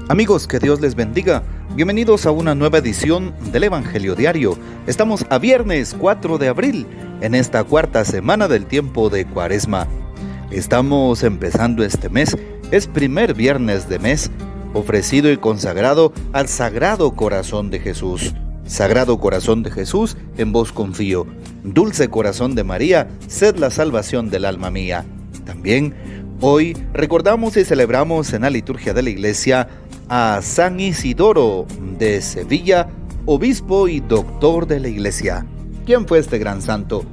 Amigos, que Dios les bendiga. Bienvenidos a una nueva edición del Evangelio Diario. Estamos a viernes 4 de abril, en esta cuarta semana del tiempo de Cuaresma. Estamos empezando este mes, es primer viernes de mes, ofrecido y consagrado al Sagrado Corazón de Jesús. Sagrado Corazón de Jesús, en vos confío. Dulce Corazón de María, sed la salvación del alma mía. También hoy recordamos y celebramos en la liturgia de la Iglesia a San Isidoro de Sevilla, obispo y doctor de la Iglesia. ¿Quién fue este gran santo?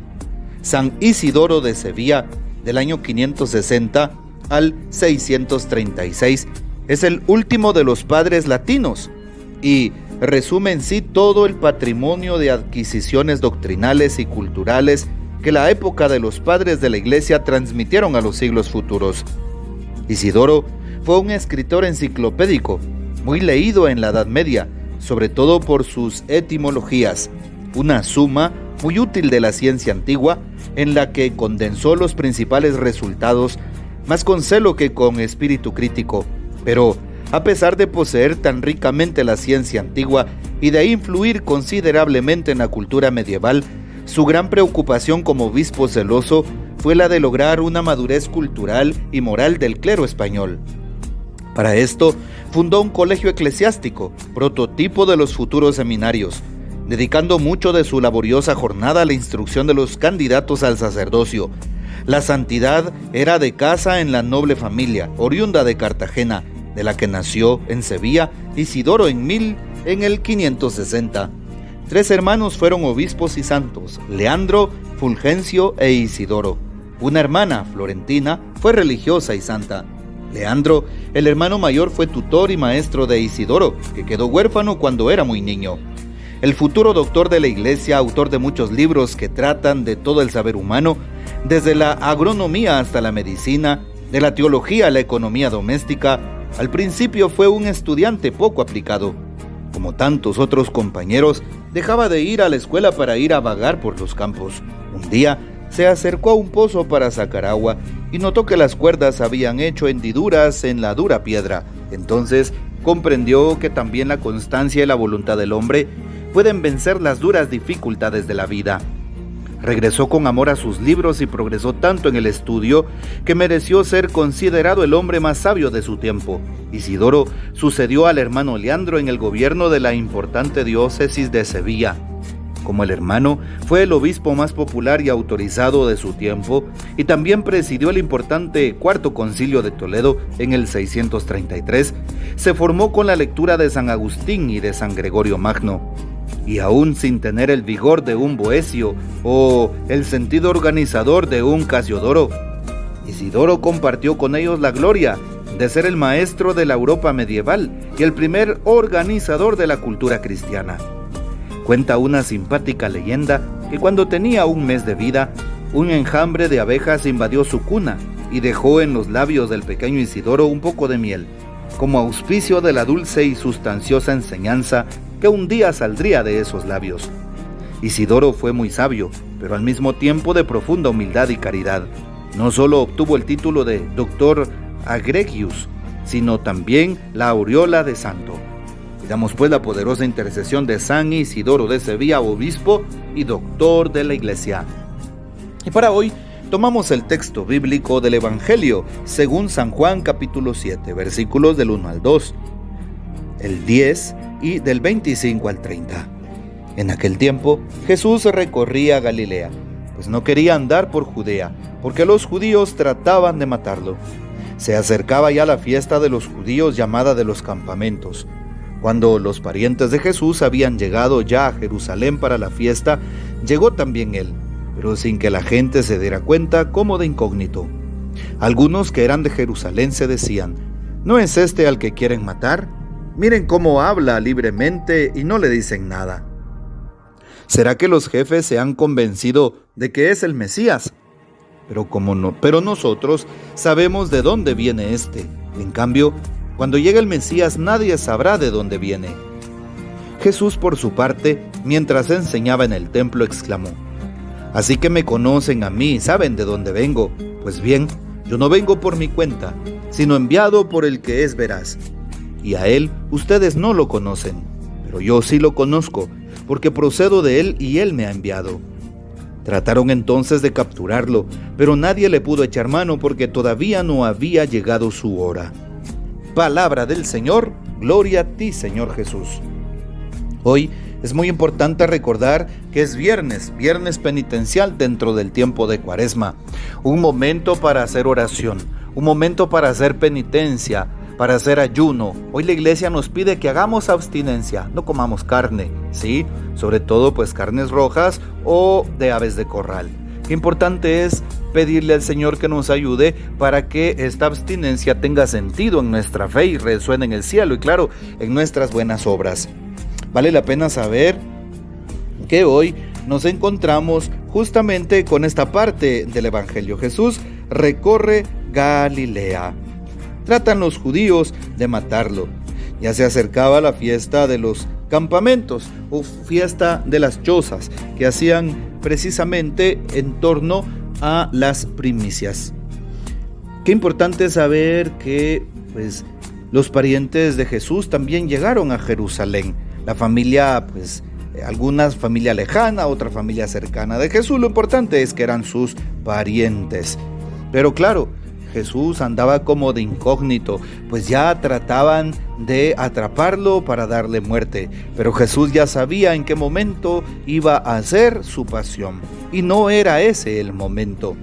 San Isidoro de Sevilla, del año 560 al 636, es el último de los padres latinos y resume en sí todo el patrimonio de adquisiciones doctrinales y culturales que la época de los padres de la Iglesia transmitieron a los siglos futuros. Isidoro fue un escritor enciclopédico, muy leído en la Edad Media, sobre todo por sus etimologías, una suma muy útil de la ciencia antigua, en la que condensó los principales resultados, más con celo que con espíritu crítico. Pero, a pesar de poseer tan ricamente la ciencia antigua y de influir considerablemente en la cultura medieval, su gran preocupación como obispo celoso fue la de lograr una madurez cultural y moral del clero español. Para esto, fundó un colegio eclesiástico, prototipo de los futuros seminarios, dedicando mucho de su laboriosa jornada a la instrucción de los candidatos al sacerdocio. La santidad era de casa en la noble familia, oriunda de Cartagena, de la que nació en Sevilla Isidoro en el 560. 3 hermanos fueron obispos y santos, Leandro, Fulgencio e Isidoro. Una hermana, Florentina, fue religiosa y santa. Leandro, el hermano mayor, fue tutor y maestro de Isidoro, que quedó huérfano cuando era muy niño. El futuro doctor de la Iglesia, autor de muchos libros que tratan de todo el saber humano, desde la agronomía hasta la medicina, de la teología a la economía doméstica, al principio fue un estudiante poco aplicado. Como tantos otros compañeros, dejaba de ir a la escuela para ir a vagar por los campos. Un día se acercó a un pozo para sacar agua y notó que las cuerdas habían hecho hendiduras en la dura piedra. Entonces comprendió que también la constancia y la voluntad del hombre pueden vencer las duras dificultades de la vida. Regresó con amor a sus libros y progresó tanto en el estudio que mereció ser considerado el hombre más sabio de su tiempo. Isidoro sucedió al hermano Leandro en el gobierno de la importante diócesis de Sevilla. Como el hermano, fue el obispo más popular y autorizado de su tiempo y también presidió el importante Cuarto Concilio de Toledo en el 633. Se formó con la lectura de San Agustín y de San Gregorio Magno. Y aún sin tener el vigor de un Boecio o el sentido organizador de un Casiodoro, Isidoro compartió con ellos la gloria de ser el maestro de la Europa medieval y el primer organizador de la cultura cristiana. Cuenta una simpática leyenda que cuando tenía un mes de vida, un enjambre de abejas invadió su cuna y dejó en los labios del pequeño Isidoro un poco de miel, como auspicio de la dulce y sustanciosa enseñanza que un día saldría de esos labios. Isidoro fue muy sabio, pero al mismo tiempo de profunda humildad y caridad. No solo obtuvo el título de Doctor Agregius, sino también la aureola de santo. Pidamos pues la poderosa intercesión de San Isidoro de Sevilla, obispo y doctor de la Iglesia. Y para hoy tomamos el texto bíblico del Evangelio según San Juan capítulo 7, versículos del 1 al 2, el 10 y del 25 al 30. En aquel tiempo Jesús recorría Galilea, pues no quería andar por Judea, porque los judíos trataban de matarlo. Se acercaba ya la fiesta de los judíos llamada de los campamentos. Cuando los parientes de Jesús habían llegado ya a Jerusalén para la fiesta, llegó también él, pero sin que la gente se diera cuenta, como de incógnito. Algunos que eran de Jerusalén se decían: ¿no es este al que quieren matar? Miren cómo habla libremente y no le dicen nada. ¿Será que los jefes se han convencido de que es el Mesías? Pero nosotros sabemos de dónde viene este. En cambio, cuando llegue el Mesías nadie sabrá de dónde viene. Jesús, por su parte, mientras enseñaba en el templo, exclamó: Así que me conocen a mí y saben de dónde vengo. Pues bien, yo no vengo por mi cuenta, sino enviado por el que es veraz. y a él ustedes no lo conocen, pero yo sí lo conozco, porque procedo de él y él me ha enviado. Trataron entonces de capturarlo, pero nadie le pudo echar mano porque todavía no había llegado su hora. Palabra del Señor, gloria a ti, Señor Jesús. Hoy es muy importante recordar que es viernes penitencial dentro del tiempo de Cuaresma. Un momento para hacer oración, un momento para hacer penitencia, para hacer ayuno. Hoy la iglesia nos pide que hagamos abstinencia, no comamos carne, ¿sí? Sobre todo pues carnes rojas o de aves de corral. Qué importante es pedirle al Señor que nos ayude para que esta abstinencia tenga sentido en nuestra fe y resuene en el cielo y claro, en nuestras buenas obras. Vale la pena saber que hoy nos encontramos justamente con esta parte del Evangelio. Jesús recorre Galilea. Tratan los judíos de matarlo. Ya se acercaba la fiesta de los campamentos o fiesta de las chozas que hacían precisamente en torno a las primicias. Qué importante saber que los parientes de Jesús también llegaron a Jerusalén. La familia, algunas familia lejana, otra familia cercana de Jesús. Lo importante es que eran sus parientes. Pero claro, Jesús andaba como de incógnito, pues ya trataban de atraparlo para darle muerte. Pero Jesús ya sabía en qué momento iba a ser su pasión. Y no era ese el momento.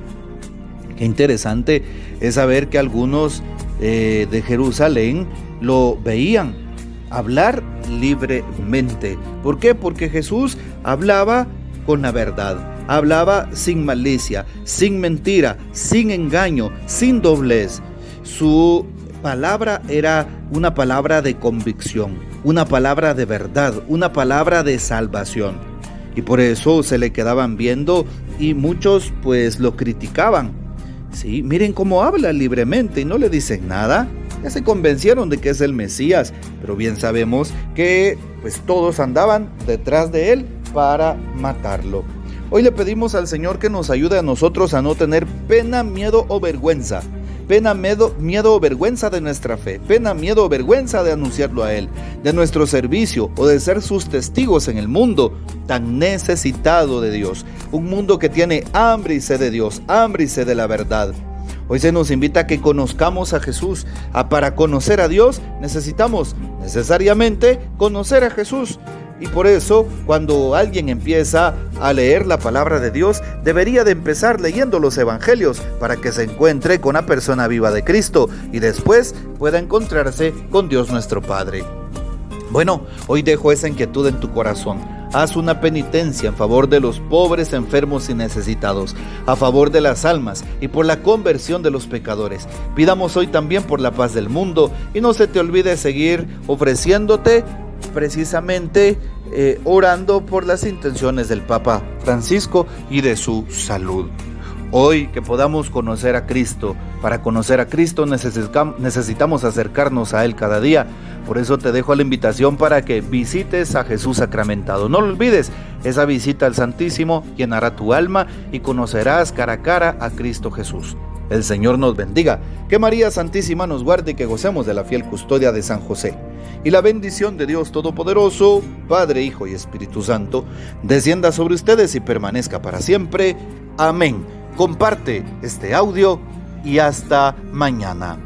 Qué interesante es saber que algunos de Jerusalén lo veían hablar libremente. ¿Por qué? Porque Jesús hablaba con la verdad, hablaba sin malicia, sin mentira, sin engaño, sin doblez. Su palabra era una palabra de convicción, una palabra de verdad, una palabra de salvación. Y por eso se le quedaban viendo y muchos lo criticaban. Sí, miren cómo habla libremente y no le dicen nada. Ya se convencieron de que es el Mesías, pero bien sabemos que todos andaban detrás de él para matarlo. Hoy le pedimos al Señor que nos ayude a nosotros a no tener pena, miedo o vergüenza. Pena, miedo o vergüenza de nuestra fe. Pena, miedo o vergüenza de anunciarlo a Él, de nuestro servicio o de ser sus testigos en el mundo tan necesitado de Dios. Un mundo que tiene hambre y sed de Dios, hambre y sed de la verdad. Hoy se nos invita a que conozcamos a Jesús. Para conocer a Dios necesitamos necesariamente conocer a Jesús. Y por eso, cuando alguien empieza a leer la palabra de Dios, debería de empezar leyendo los evangelios para que se encuentre con la persona viva de Cristo y después pueda encontrarse con Dios nuestro Padre. Bueno, hoy dejo esa inquietud en tu corazón. Haz una penitencia en favor de los pobres, enfermos y necesitados, a favor de las almas y por la conversión de los pecadores. Pidamos hoy también por la paz del mundo y no se te olvide seguir ofreciéndote precisamente orando por las intenciones del Papa Francisco y de su salud. Hoy que podamos conocer a Cristo, para conocer a Cristo necesitamos acercarnos a Él cada día. Por eso te dejo la invitación para que visites a Jesús sacramentado. No lo olvides, esa visita al Santísimo llenará tu alma y conocerás cara a cara a Cristo Jesús. El Señor nos bendiga, que María Santísima nos guarde y que gocemos de la fiel custodia de San José. Y la bendición de Dios Todopoderoso, Padre, Hijo y Espíritu Santo, descienda sobre ustedes y permanezca para siempre. Amén. Comparte este audio y hasta mañana.